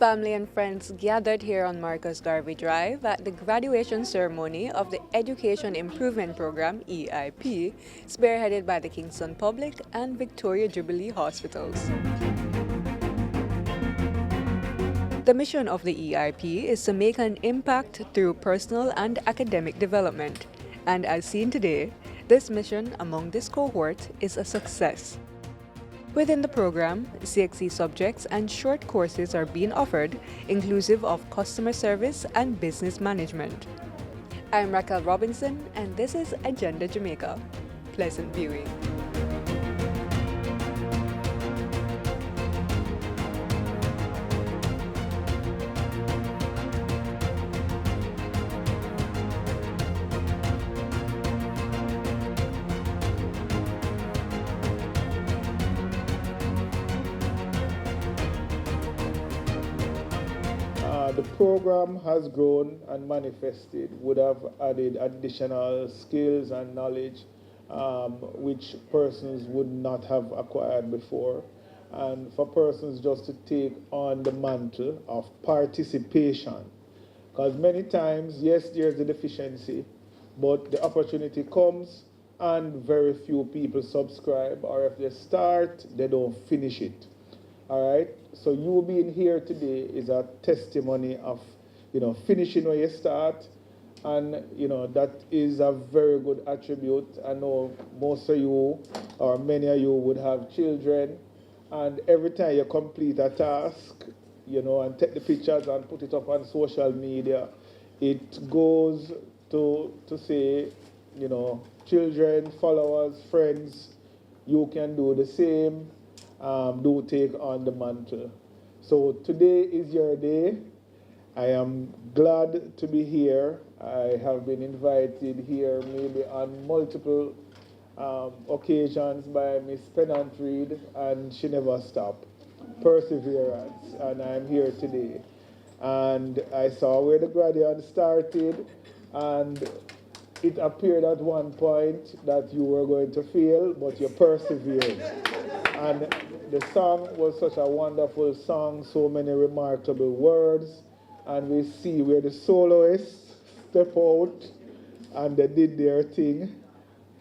Family and friends gathered here on Marcus Garvey Drive at the graduation ceremony of the Education Improvement Program, EIP, spearheaded by the Kingston Public and Victoria Jubilee Hospitals. The mission of the EIP is to make an impact through personal and academic development, and as seen today, this mission among this cohort is a success. Within the program, CXC subjects and short courses are being offered, inclusive of customer service and business management. I'm Raquel Robinson, and this is Agenda Jamaica. Pleasant viewing. The program has grown and manifested, would have added additional skills and knowledge which persons would not have acquired before. And for persons just to take on the mantle of participation. Because many times, yes, there's a deficiency, but the opportunity comes and very few people subscribe, or if they start, they don't finish it. All right, so you being here today is a testimony of, finishing where you start, and that is a very good attribute. I know most of you, or many of you, would have children, and every time you complete a task, and take the pictures and put it up on social media, it goes to say, children, followers, friends, you can do the same. Do take on the mantle. So today is your day. I am glad to be here. I have been invited here maybe on multiple occasions by Miss Pennant Reed, and she never stopped. Perseverance, and I'm here today. And I saw where the gradient started, and it appeared at one point that you were going to fail, but you persevered. And the song was such a wonderful song, so many remarkable words. And we see where the soloists step out and they did their thing.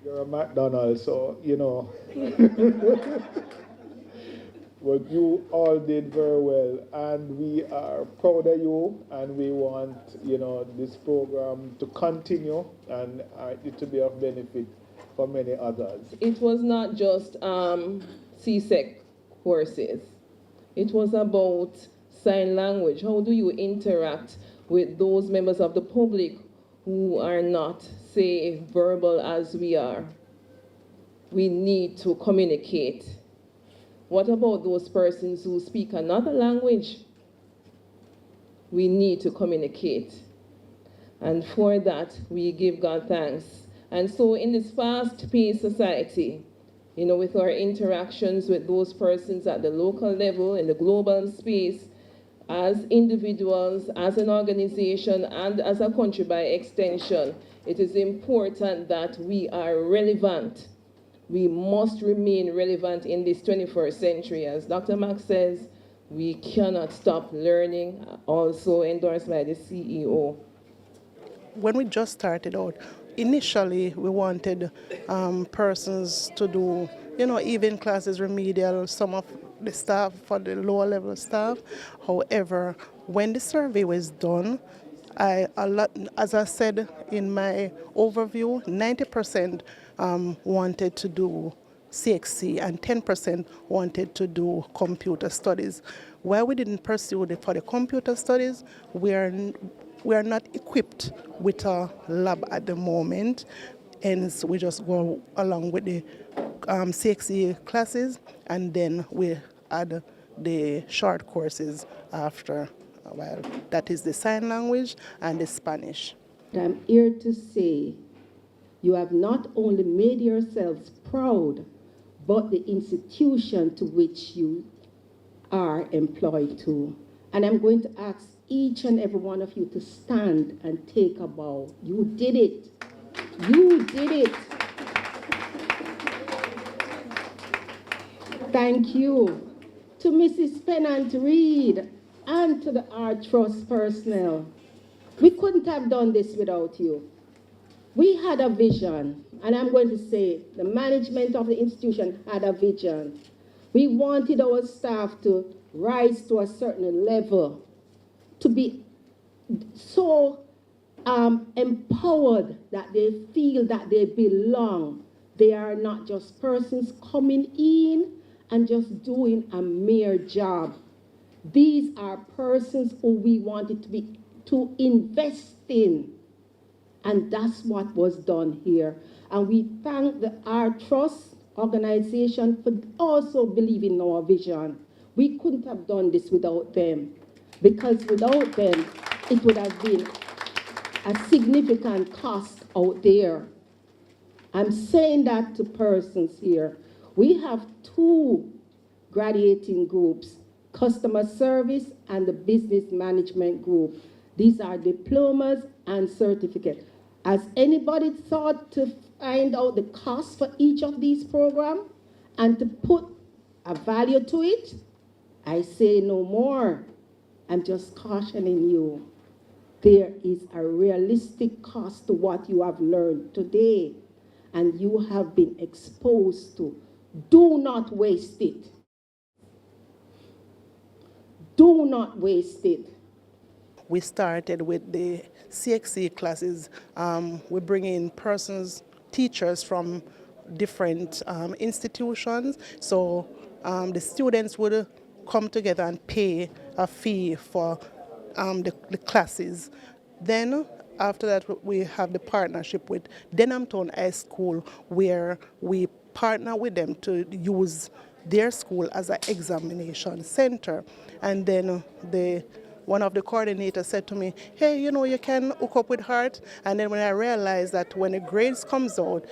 You're a McDonald's, so, But you all did very well, and we are proud of you, and we want, this program to continue and it to be of benefit for many others. It was not just CSEC courses. It was about sign language. How do you interact with those members of the public who are not, say, verbal as we are? We need to communicate. What about those persons who speak another language? We need to communicate. And for that, we give God thanks. And so in this fast-paced society, with our interactions with those persons at the local level, in the global space, as individuals, as an organization, and as a country by extension, it is important that we are relevant. We must remain relevant in this 21st century. As Dr. Max says, we cannot stop learning, also endorsed by the CEO. When we just started out, initially we wanted persons to do, even classes remedial, some of the staff for the lower level staff. However, when the survey was done, as I said in my overview, 90% wanted to do CXC and 10% wanted to do computer studies. Where we didn't pursue for the computer studies, we are not equipped with a lab at the moment, and we just go along with the CXC classes, and then we add the short courses after a while. That is the sign language and the Spanish. I'm here to say you have not only made yourselves proud, but the institution to which you are employed to. And I'm going to ask each and every one of you to stand and take a bow. You did it. You did it. Thank you. To Mrs. Pennant Reed, and to the Art Trust personnel. We couldn't have done this without you. We had a vision, and I'm going to say the management of the institution had a vision. We wanted our staff to rise to a certain level, to be so empowered that they feel that they belong. They are not just persons coming in and just doing a mere job. These are persons who we wanted to invest in. And that's what was done here. And we thank the Art Trust organization for also believing in our vision. We couldn't have done this without them, because without them, it would have been a significant cost out there. I'm saying that to persons here. We have two graduating groups, customer service and the business management group. These are diplomas and certificates. Has anybody thought to find out the cost for each of these programs and to put a value to it? I say no more. I'm just cautioning you. There is a realistic cost to what you have learned today and you have been exposed to. Do not waste it. Do not waste it. We started with the CXC classes. We bring in teachers from different institutions. So the students would come together and pay a fee for the classes. Then after that, we have the partnership with Denhamtown High School, where we partner with them to use their school as an examination center. And then one of the coordinators said to me, hey, you can hook up with Heart. And then when I realized that when the grades comes out,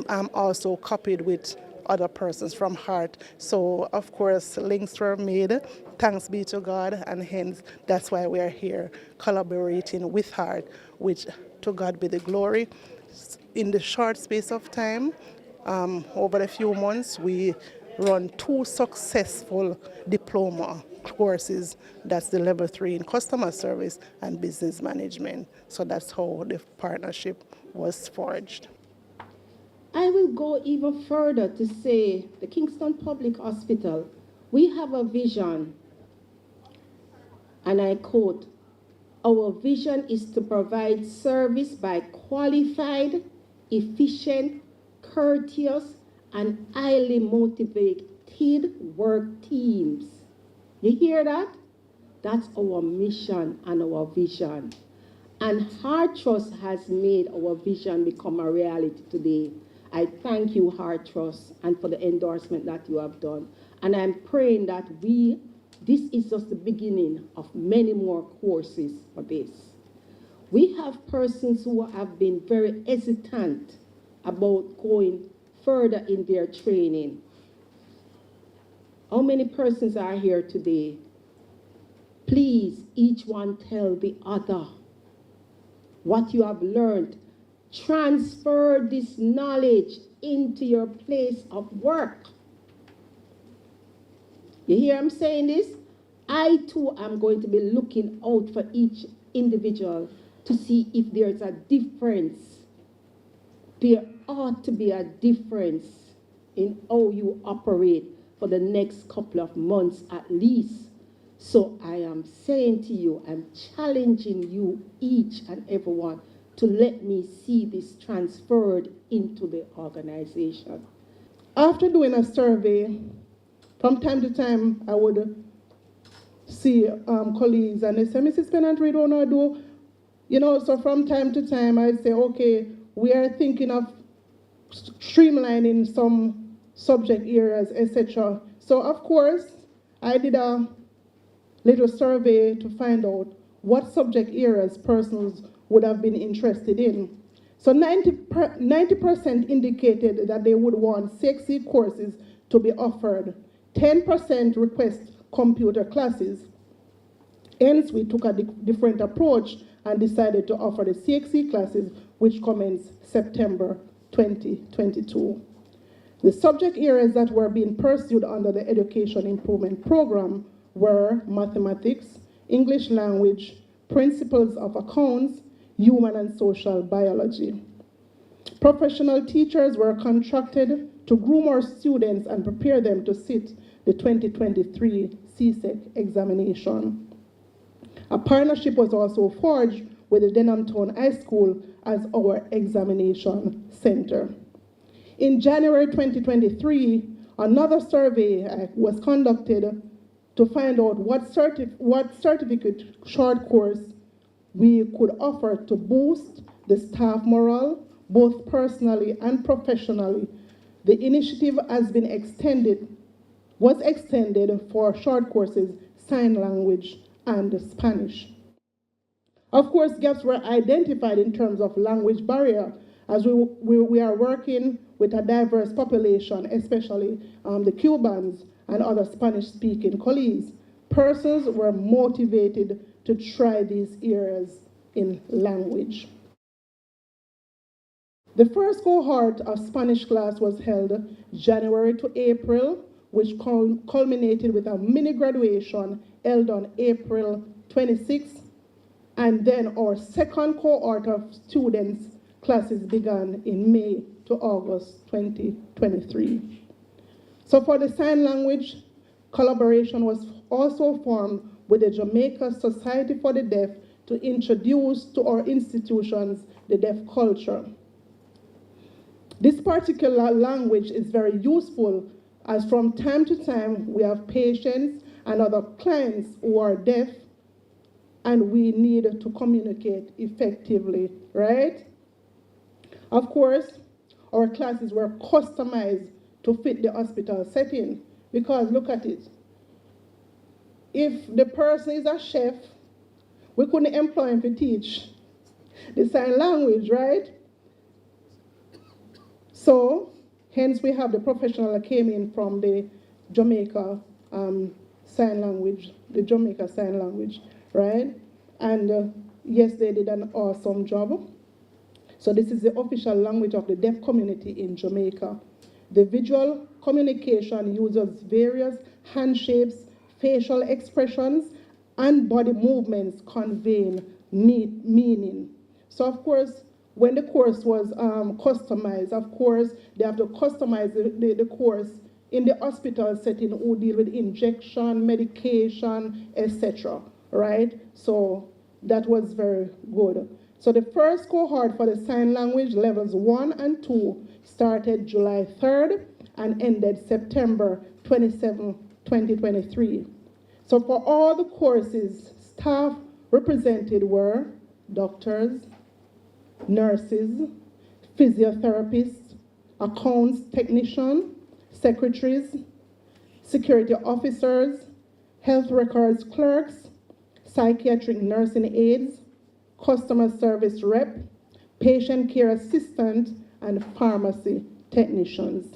I'm also copied with other persons from Heart. So, of course, links were made. Thanks be to God. And hence, that's why we are here collaborating with Heart, which to God be the glory. In the short space of time, over a few months, we run 2 successful diploma courses. That's the level 3 in customer service and business management. So that's how the partnership was forged. I will go even further to say the Kingston Public Hospital, we have a vision, and I quote, our vision is to provide service by qualified, efficient, courteous, and highly motivated work teams. You hear that? That's our mission and our vision. And Heart Trust has made our vision become a reality today. I thank you, Heart Trust, and for the endorsement that you have done. And I'm praying that this is just the beginning of many more courses for this. We have persons who have been very hesitant about going further in their training. How many persons are here today? Please, each one tell the other what you have learned. Transfer this knowledge into your place of work. You hear I'm saying this? I too am going to be looking out for each individual to see if there's a difference. There ought to be a difference in how you operate for the next couple of months at least. So I am saying to you, I'm challenging you, each and everyone, to let me see this transferred into the organization. After doing a survey, from time to time, I would see colleagues and they say, Mrs. Pennant, we don't know do. So from time to time, I say, okay, we are thinking of streamlining some subject areas, etc. So of course, I did a little survey to find out what subject areas persons would have been interested in. So 90% indicated that they would want CXC courses to be offered. 10% request computer classes. Hence, we took a different approach and decided to offer the CXC classes, which commence September 2022. The subject areas that were being pursued under the Education Improvement Program were mathematics, English language, principles of accounts, human and social biology. Professional teachers were contracted to groom our students and prepare them to sit the 2023 CSEC examination. A partnership was also forged with the Denhamtown High School as our examination center. In January 2023, another survey was conducted to find out what certificate short course we could offer to boost the staff morale, both personally and professionally. The initiative was extended for short courses, sign language, and Spanish. Of course, gaps were identified in terms of language barrier, as we are working with a diverse population, especially the Cubans and other Spanish-speaking colleagues. Persons were motivated to try these areas in language. The first cohort of Spanish class was held January to April, which culminated with a mini graduation held on April 26th, and then our second cohort of students classes began in May to August 2023. So for the sign language, collaboration was also formed with the Jamaica Society for the Deaf to introduce to our institutions the deaf culture. This particular language is very useful, as from time to time we have patients and other clients who are deaf and we need to communicate effectively, right? Of course, our classes were customized to fit the hospital setting, because look at it. If the person is a chef, we couldn't employ him to teach the sign language, right? So, hence we have the professional that came in from the Jamaica sign language, right? And yes, they did an awesome job. So this is the official language of the deaf community in Jamaica. The visual communication uses various handshapes, facial expressions, and body movements conveying meaning. So of course, when the course was customized, of course, they have to customize the course in the hospital setting who deal with injection, medication, etc., right? So that was very good. So the first cohort for the sign language levels 1 and 2 started July 3rd and ended September 27, 2023. So for all the courses, staff represented were doctors, nurses, physiotherapists, accounts technicians, secretaries, security officers, health records clerks, psychiatric nursing aides, customer service rep, patient care assistant, and pharmacy technicians.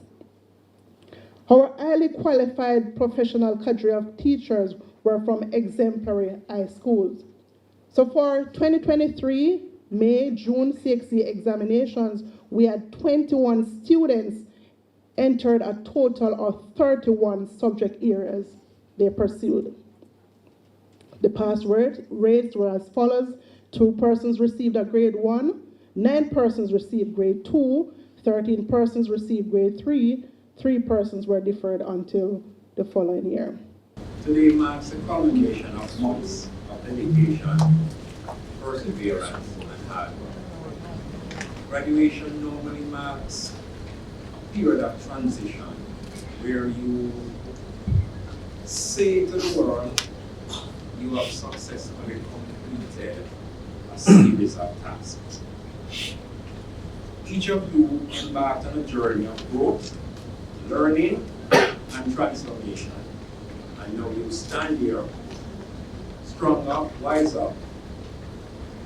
Our highly qualified professional cadre of teachers were from exemplary high schools. So for 2023, May, June CXC examinations, we had 21 students entered a total of 31 subject areas they pursued. The pass rates were as follows: 2 persons received a grade 1, 9 persons received grade 2, 13 persons received grade 3, 3 persons were deferred until the following year. Today marks the culmination of months of dedication, perseverance, and hard work. Graduation normally marks a period of transition where you say to the world you have successfully completed a series of tasks. Each of you embarked on a journey of growth, learning, and transformation. And now you stand here, strong up, wise up,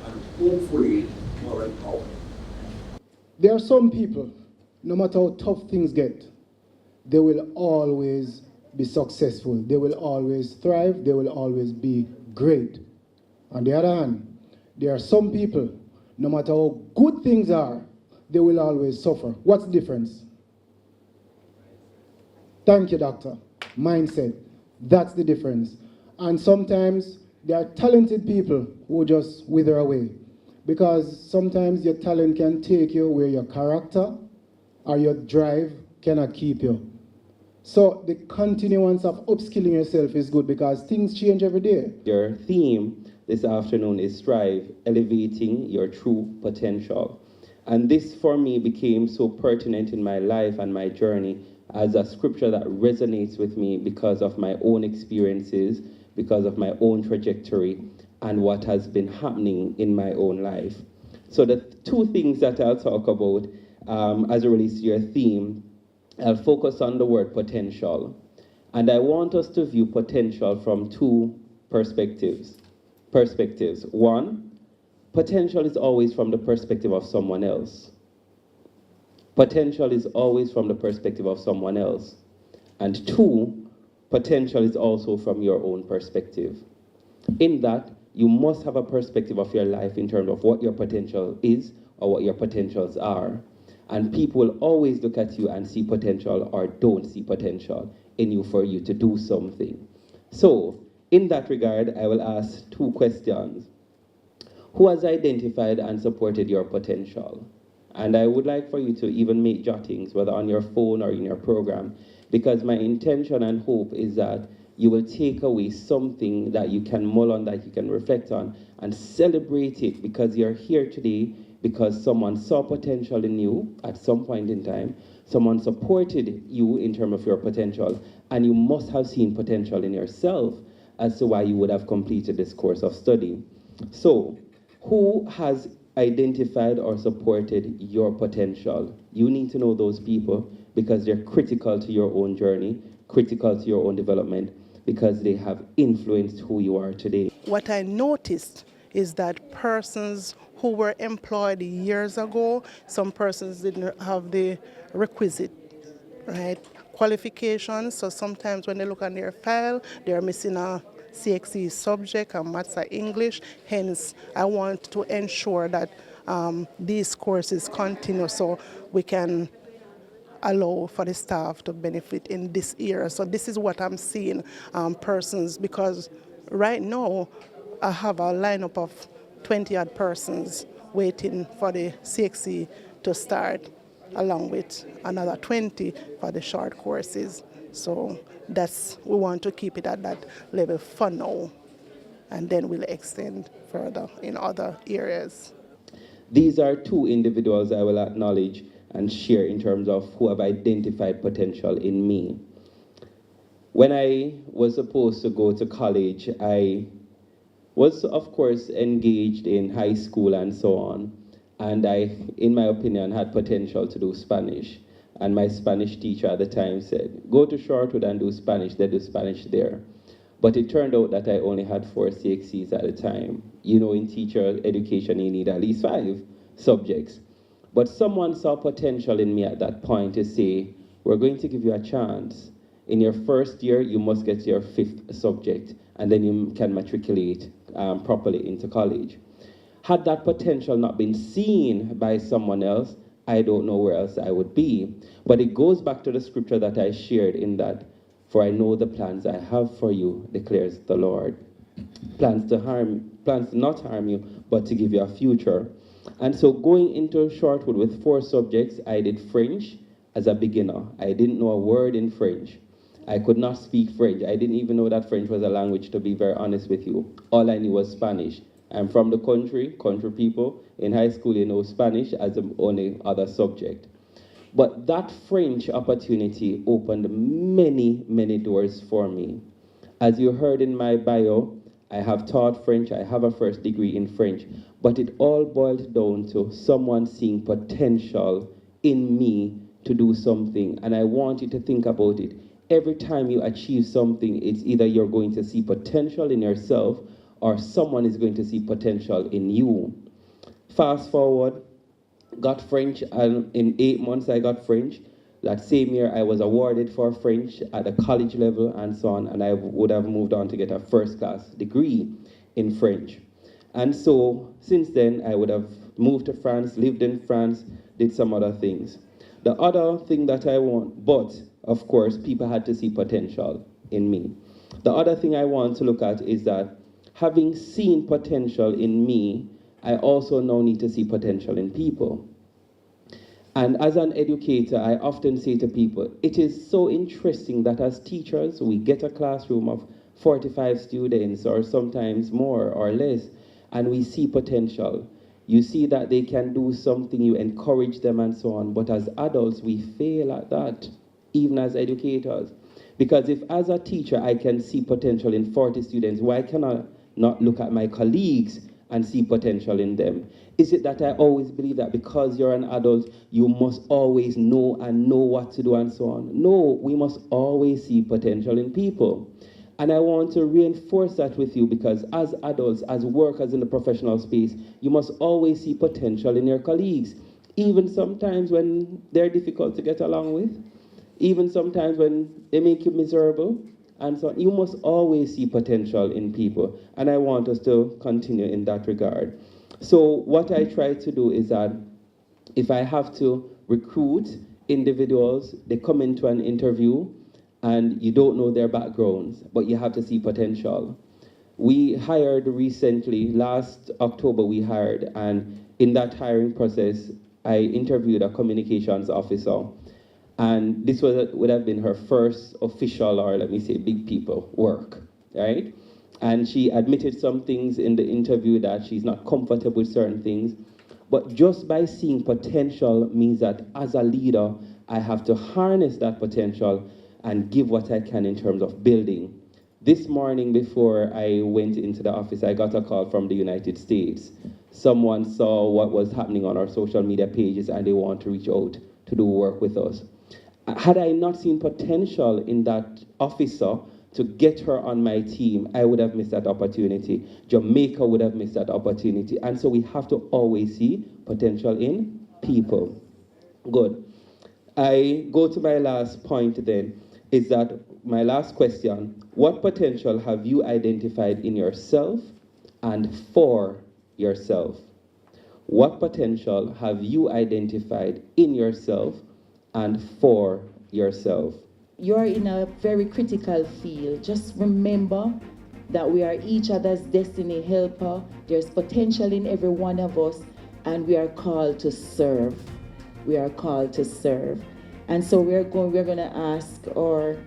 and hopefully more empowered. There are some people, no matter how tough things get, they will always be successful. They will always thrive. They will always be great. On the other hand, there are some people, no matter how good things are, they will always suffer. What's the difference? Thank you, doctor. Mindset. That's the difference. And sometimes There are talented people who just wither away because sometimes your talent can take you where your character or your drive cannot keep you. So the continuance of upskilling yourself is good because things change every day. Your theme this afternoon is Strive, Elevating Your True Potential. And this for me became so pertinent in my life and my journey as a scripture that resonates with me because of my own experiences, because of my own trajectory, and what has been happening in my own life. So the two things that I'll talk about as it relates to your theme, I'll focus on the word potential. And I want us to view potential from two perspectives. One, potential is always from the perspective of someone else. Potential is always from the perspective of someone else. And two, potential is also from your own perspective. In that, you must have a perspective of your life in terms of what your potential is or what your potentials are. And people will always look at you and see potential or don't see potential in you for you to do something. So, in that regard, I will ask two questions. Who has identified and supported your potential? And I would like for you to even make jottings, whether on your phone or in your program, because my intention and hope is that you will take away something that you can mull on, that you can reflect on, and celebrate it because you're here today because someone saw potential in you at some point in time, someone supported you in terms of your potential, and you must have seen potential in yourself as to why you would have completed this course of study. So, who has identified or supported your potential? You need to know those people because they're critical to your own journey, critical to your own development, because they have influenced who you are today. What I noticed is that persons who were employed years ago, some persons didn't have the requisite, right, qualifications. So sometimes when they look on their file, they're missing a CXE subject, a maths or English. Hence, I want to ensure that these courses continue so we can allow for the staff to benefit in this era. So this is what I'm seeing, persons, because right now I have a lineup of 20-odd persons waiting for the CXE to start, along with another 20 for the short courses. So we want to keep it at that level for now, and then we'll extend further in other areas. These are two individuals I will acknowledge and share in terms of who have identified potential in me. When I was supposed to go to college, I was, of course, engaged in high school and so on. And I, in my opinion, had potential to do Spanish. And my Spanish teacher at the time said, go to Shortwood and do Spanish. They do Spanish there. But it turned out that I only had 4 CXCs at the time. You know, in teacher education, you need at least 5 subjects. But someone saw potential in me at that point to say, we're going to give you a chance. In your first year, you must get your 5th subject, and then you can matriculate properly into college. Had that potential not been seen by someone else, I don't know where else I would be. But it goes back to the scripture that I shared in that, for I know the plans I have for you, declares the Lord. Plans to not harm you, but to give you a future. And so going into Shortwood with 4 subjects, I did French as a beginner. I didn't know a word in French. I could not speak French. I didn't even know that French was a language, to be very honest with you. All I knew was Spanish. I'm from the country people. In high school, you know Spanish as the only other subject. But that French opportunity opened many, many doors for me. As you heard in my bio, I have taught French, I have a first degree in French, but it all boiled down to someone seeing potential in me to do something. And I want you to think about it. Every time you achieve something, it's either you're going to see potential in yourself or someone is going to see potential in you. Fast forward, got French, and in 8 months I got French. That same year I was awarded for French at the college level and so on, and I would have moved on to get a first-class degree in French. And so since then I would have moved to France, lived in France, did some other things. The other thing that I want, but of course people had to see potential in me. The other thing I want to look at is that having seen potential in me, I also now need to see potential in people. And as an educator, I often say to people, it is so interesting that as teachers, we get a classroom of 45 students or sometimes more or less, and we see potential. You see that they can do something, you encourage them and so on, but as adults, we fail at that, even as educators. Because if as a teacher, I can see potential in 40 students, why can I not look at my colleagues and see potential in them? Is it that I always believe that because you're an adult, you must always know what to do and so on? No, we must always see potential in people. And I want to reinforce that with you because as adults, as workers in the professional space, you must always see potential in your colleagues, even sometimes when they're difficult to get along with, even sometimes when they make you miserable, and so on. You must always see potential in people. And I want us to continue in that regard. So what I try to do is that if I have to recruit individuals, they come into an interview and you don't know their backgrounds, but you have to see potential. We hired recently, last October we hired, and in that hiring process, I interviewed a communications officer. And this would have been her first official, or let me say, big people work, right? And she admitted some things in the interview that she's not comfortable with certain things. But just by seeing potential means that as a leader, I have to harness that potential and give what I can in terms of building. This morning before I went into the office, I got a call from the United States. Someone saw what was happening on our social media pages and they want to reach out to do work with us. Had I not seen potential in that officer to get her on my team, I would have missed that opportunity. Jamaica would have missed that opportunity. And so we have to always see potential in people. Good. I go to my last point then, is that my last question, what potential have you identified in yourself and for yourself? What potential have you identified in yourself and for yourself? You're in a very critical field. Just remember that we are each other's destiny helper. There's potential in every one of us, and we are called to serve. We are called to serve. And so we're going to ask our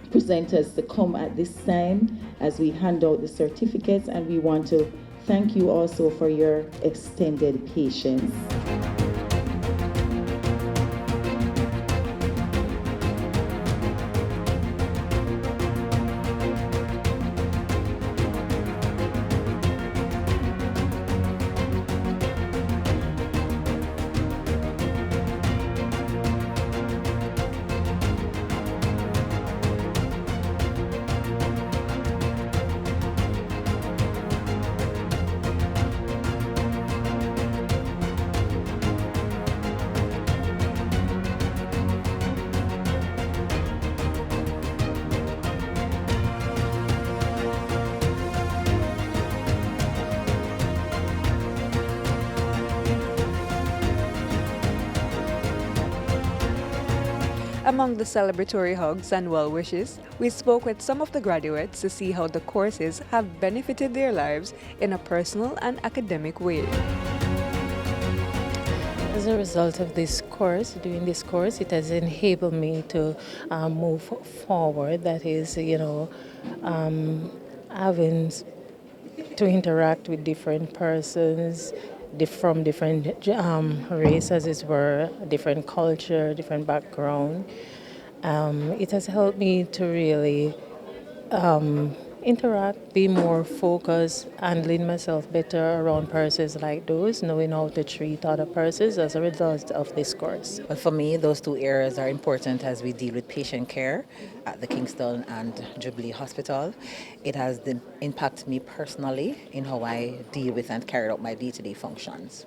presenters to come at this time as we hand out the certificates, and we want to thank you also for your extended patience. Among the celebratory hugs and well wishes, we spoke with some of the graduates to see how the courses have benefited their lives in a personal and academic way. As a result of this course, doing this course, it has enabled me to move forward. That is, having to interact with different persons from different races, as it were, different culture, different background. It has helped me to really interact, be more focused, handling myself better around persons like those, knowing how to treat other persons as a result of this course. But for me, those two areas are important as we deal with patient care at the Kingston and Jubilee Hospital. It has impacted me personally in how I deal with and carry out my day-to-day functions.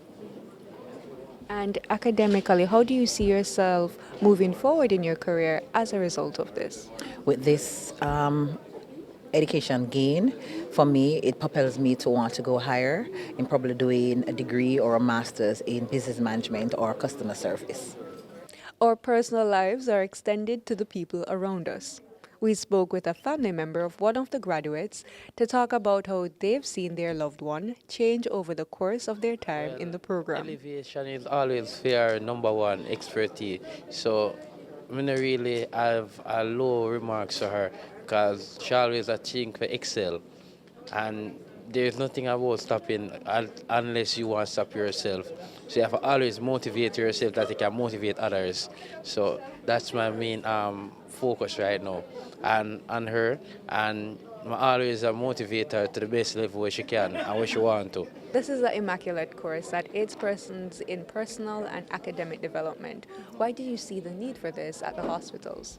And academically, how do you see yourself moving forward in your career as a result of this? With this education gain, for me, it propels me to want to go higher in probably doing a degree or a master's in business management or customer service. Our personal lives are extended to the people around us. We spoke with a family member of one of the graduates to talk about how they've seen their loved one change over the course of their time in the program. Elevation is always fair, number one, expertise. So, I don't really have a low remarks to her because she always a think for excel. And there's nothing about stopping unless you want to stop yourself. So you have to always motivate yourself that you can motivate others. So that's my main focus right now and on her. And I'm always motivate her to the best level where she can and where she want to. This is an immaculate course that aids persons in personal and academic development. Why do you see the need for this at the hospitals?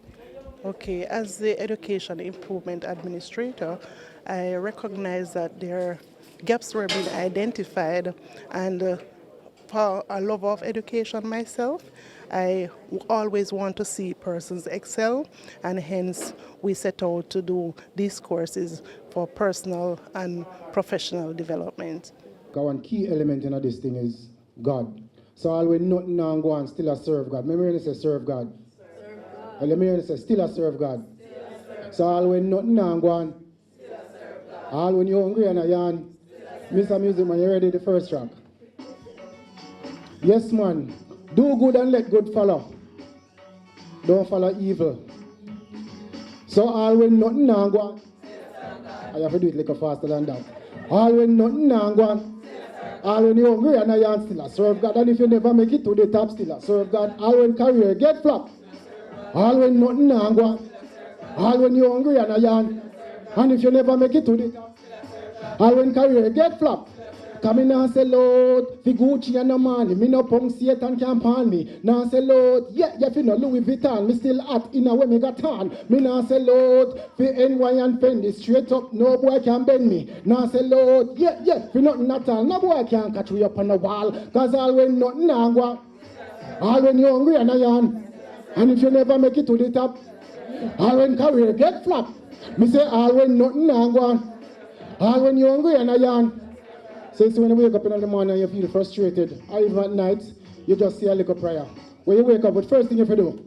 Okay, as the Education Improvement Administrator, I recognize that there gaps were being identified, and for a lover of education myself, I always want to see persons excel, and hence we set out to do these courses for personal and professional development. One key element in this thing is God. So always nothing now go and still a serve God. Remember when you say serve God? Let me hear you say still a serve God. So always nothing now go on. All when you're hungry and a yarn, Mr. Music Man, you ready the first track? Yes man, do good and let good follow. Don't follow evil. So all when nothing now go on. I have to do it like a faster than that. All when nothing now go on. All when you're hungry and a yarn still a serve God. And if you never make it to the top still a serve God. All when career get flop. All when nothing now go on. All when you're hungry and a yarn. And if you never make it to the top, all when career get flop. Come in and say, Lord, fi Gucci and no money, me no punk Satan can't pan me. Now say, Lord, yeah, fi no Louis Vuitton, me still hot in a way me got on. Me now say, Lord, fi NY and Fendi, straight up, no boy can bend me. Now say, Lord, yeah, fi nothing at all, no boy can catch me up on the wall. Cause all when nothing now go, all when you're hungry and a yarn, and if you never make it to the top, all when career get flop. Me say all when nothing now go on. All when you're hungry and a yarn. So when you wake up in the morning and you feel frustrated, or even at night, you just say a little prayer. When you wake up, what first thing you have to do?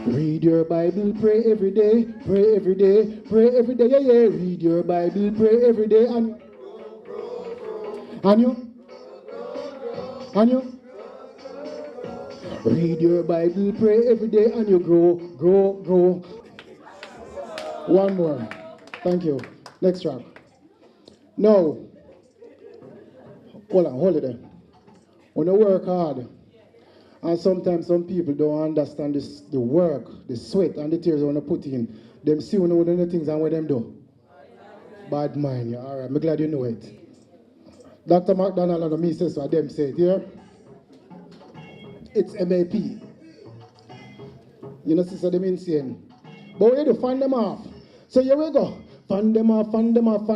Read your Bible, pray every day, pray every day, pray every day, yeah, yeah. Read your Bible, pray every day, and you? Read your Bible, pray every day, and you grow. One more. Thank you. Next track. Now, hold it there. When you work hard, and sometimes some people don't understand the work, the sweat, and the tears they want to put in, them see when the things and what them do. Bad mind, yeah. All right, I'm glad you know it. Dr. McDonald and me says what them say it here. It's MAP. You know, sister, them insane. But we do find them off. So here we go. Fund them off. Enough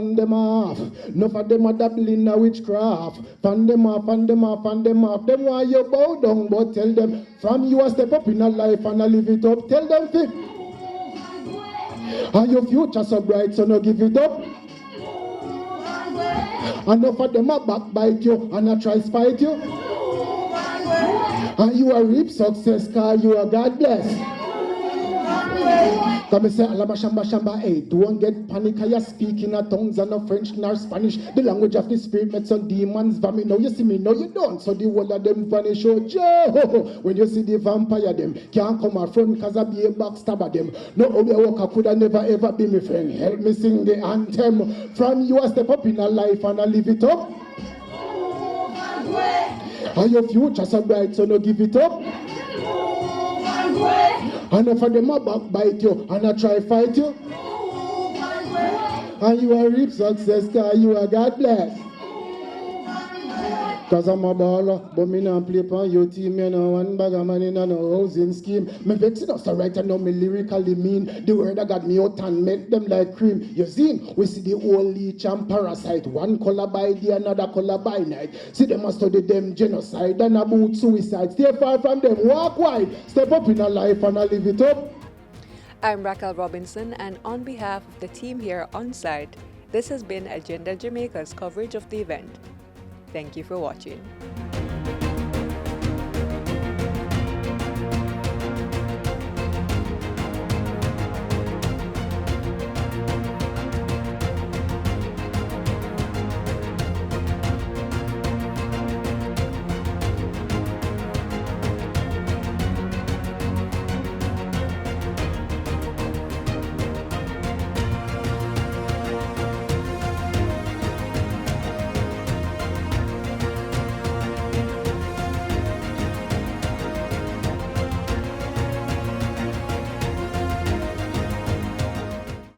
of them are dabbling in witchcraft. Fund them off. Them why you bow down, but tell them from you a step up in a life and a live it up. Tell them and your future so bright, so no give it up. Enough of them are backbite you and a try spite you. And you are reap success, cause you are God blessed. Come say, Alama Shamba, hey, don't get panic, I speak in a tongues and no French nor Spanish. The language of the spirit makes some demons vomit. Now you see me, no you don't. So the whole of them vanish, oh, Joe. When you see the vampire, them can't come a front cause I be a backstabber them. No Obewoka could have never ever be my friend. Help me sing the anthem. From you a step up in a life and I live it up. And your future so bright, so no give it up. And if them a backbite you and I try fight you, and you are reap success, cause you are God bless. Cause I'm a baller, but me not play on your team, you know, one bag of money in a housing scheme. Me vex it up so right, I know me lyrically mean. The word that got me out and make them like cream. You see, we see the whole leech and parasite. One color by day, another color by night. See them a study them genocide and about suicide. Stay far from them, walk wide. Step up in a life and I live it up. I'm Raquel Robinson, and on behalf of the team here on site, this has been Agenda Jamaica's coverage of the event. Thank you for watching.